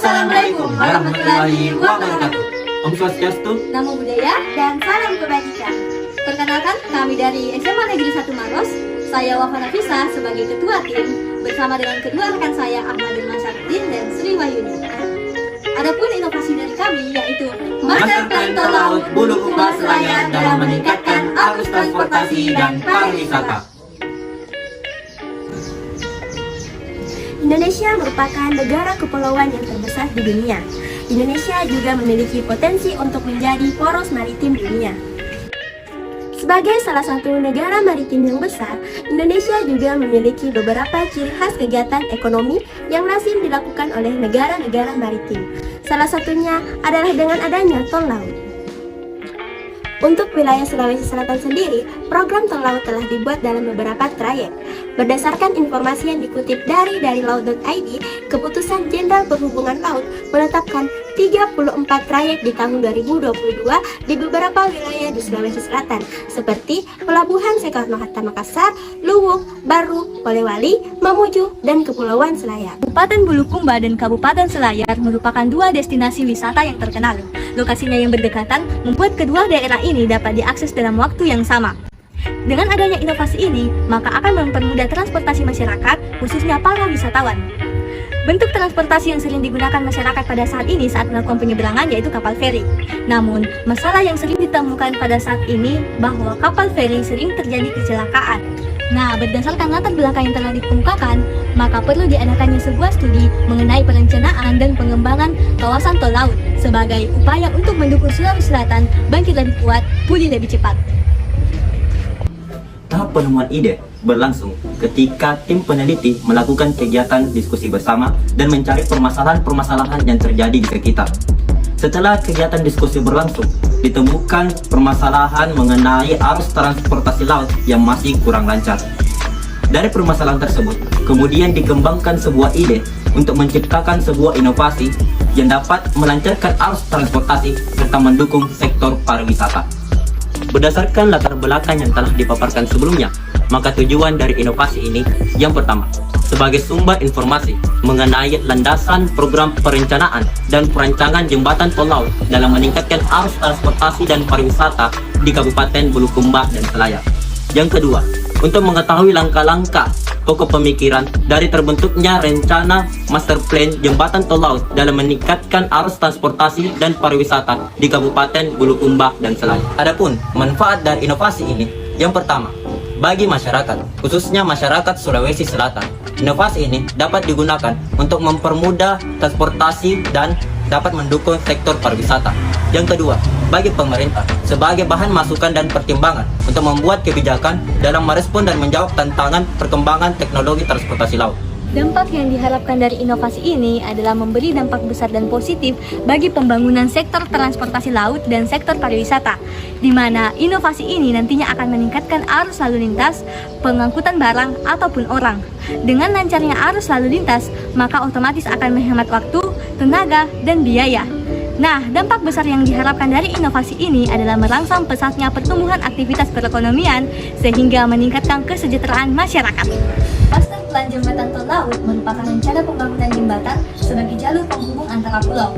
Assalamualaikum warahmatullahi wabarakatuh. Om Swastiastu. Namo Buddhaya dan salam kebajikan. Perkenalkan, kami dari SMA Negeri 1 Maros. Saya Wafa Nafisa sebagai ketua tim bersama dengan kedua rekan saya Ahmad Mansardin dan Sri Wahyuni. Adapun inovasi dari kami yaitu Master Plan Tol Laut Bulukumba Selayar dalam meningkatkan arus transportasi dan pariwisata. Indonesia merupakan negara kepulauan yang terbesar di dunia. Indonesia juga memiliki potensi untuk menjadi poros maritim dunia. Sebagai salah satu negara maritim yang besar, Indonesia juga memiliki beberapa ciri khas kegiatan ekonomi yang lazim dilakukan oleh negara-negara maritim. Salah satunya adalah dengan adanya tol laut. Untuk wilayah Sulawesi Selatan sendiri, program tol laut telah dibuat dalam beberapa trayek. Berdasarkan informasi yang dikutip dari laut.id, Keputusan Jenderal Perhubungan Laut menetapkan 34 trayek di tahun 2022 di beberapa wilayah di Sulawesi Selatan, seperti Pelabuhan Soekarno-Hatta Makassar, Luwuk, Baru, Polewali, Mamuju, dan Kepulauan Selayar. Kabupaten Bulukumba dan Kabupaten Selayar merupakan dua destinasi wisata yang terkenal. Lokasinya yang berdekatan membuat kedua daerah ini dapat diakses dalam waktu yang sama. Dengan adanya inovasi ini, maka akan mempermudah transportasi masyarakat, khususnya para wisatawan. Bentuk transportasi yang sering digunakan masyarakat pada saat ini saat melakukan penyeberangan yaitu kapal feri. Namun, masalah yang sering ditemukan pada saat ini bahwa kapal feri sering terjadi kecelakaan. Nah, berdasarkan latar belakang yang telah dikemukakan, maka perlu diadakannya sebuah studi mengenai perencanaan dan pengembangan kawasan tol laut sebagai upaya untuk mendukung Sulawesi Selatan bangkit lebih kuat, pulih lebih cepat. Tahap penemuan ide berlangsung ketika tim peneliti melakukan kegiatan diskusi bersama dan mencari permasalahan-permasalahan yang terjadi di sekitar. Setelah kegiatan diskusi berlangsung, ditemukan permasalahan mengenai arus transportasi laut yang masih kurang lancar. Dari permasalahan tersebut, kemudian dikembangkan sebuah ide untuk menciptakan sebuah inovasi yang dapat melancarkan arus transportasi serta mendukung sektor pariwisata. Berdasarkan latar belakang yang telah dipaparkan sebelumnya, maka tujuan dari inovasi ini yang pertama, sebagai sumber informasi mengenai landasan program perencanaan dan perancangan jembatan tol laut dalam meningkatkan arus transportasi dan pariwisata di Kabupaten Bulukumba dan Selayar. Yang kedua, untuk mengetahui langkah-langkah pokok pemikiran dari terbentuknya rencana master plan jembatan tol laut dalam meningkatkan arus transportasi dan pariwisata di Kabupaten Bulukumba dan Selayar. Adapun manfaat dari inovasi ini, yang pertama, bagi masyarakat, khususnya masyarakat Sulawesi Selatan, inovasi ini dapat digunakan untuk mempermudah transportasi dan dapat mendukung sektor pariwisata. Yang kedua, bagi pemerintah sebagai bahan masukan dan pertimbangan untuk membuat kebijakan dalam merespon dan menjawab tantangan perkembangan teknologi transportasi laut. Dampak yang diharapkan dari inovasi ini adalah memberi dampak besar dan positif bagi pembangunan sektor transportasi laut dan sektor pariwisata, di mana inovasi ini nantinya akan meningkatkan arus lalu lintas, pengangkutan barang ataupun orang. Dengan lancarnya arus lalu lintas, maka otomatis akan menghemat waktu, tenaga, dan biaya. Nah, dampak besar yang diharapkan dari inovasi ini adalah merangsang pesatnya pertumbuhan aktivitas perekonomian sehingga meningkatkan kesejahteraan masyarakat. Master Plan Jembatan Tol Laut merupakan rencana pembangunan jembatan sebagai jalur penghubung antara pulau.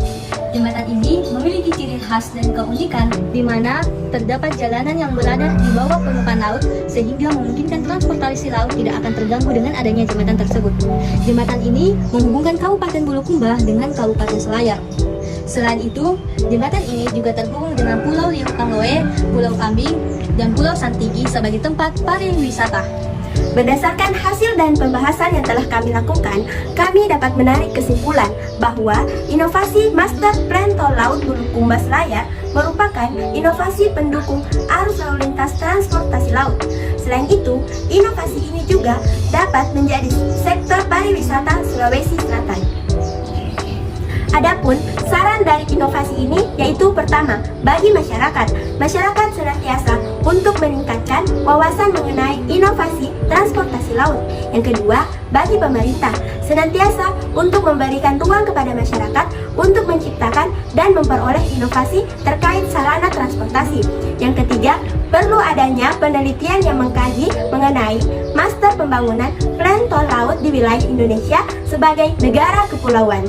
Jembatan ini memiliki ciri khas dan keunikan di mana terdapat jalanan yang berada di bawah permukaan laut sehingga memungkinkan transportasi laut tidak akan terganggu dengan adanya jembatan tersebut. Jembatan ini menghubungkan Kabupaten Bulukumba dengan Kabupaten Selayar. Selain itu, jembatan ini juga terhubung dengan Pulau Liukangloe, Pulau Kambing, dan Pulau Santigi sebagai tempat pariwisata. Berdasarkan hasil dan pembahasan yang telah kami lakukan, kami dapat menarik kesimpulan bahwa inovasi Master Plan Tol Laut Bulukumba Selayar merupakan inovasi pendukung arus lalu lintas transportasi laut. Selain itu, inovasi ini juga dapat menjadi sektor pariwisata Sulawesi Selatan. Adapun saran dari inovasi ini yaitu pertama, bagi masyarakat senantiasa untuk meningkatkan wawasan mengenai inovasi transportasi laut. Yang kedua, bagi pemerintah senantiasa untuk memberikan ruang kepada masyarakat untuk menciptakan dan memperoleh inovasi terkait sarana transportasi. Yang ketiga, perlu adanya penelitian yang mengkaji mengenai master pembangunan plan tol laut di wilayah Indonesia sebagai negara kepulauan.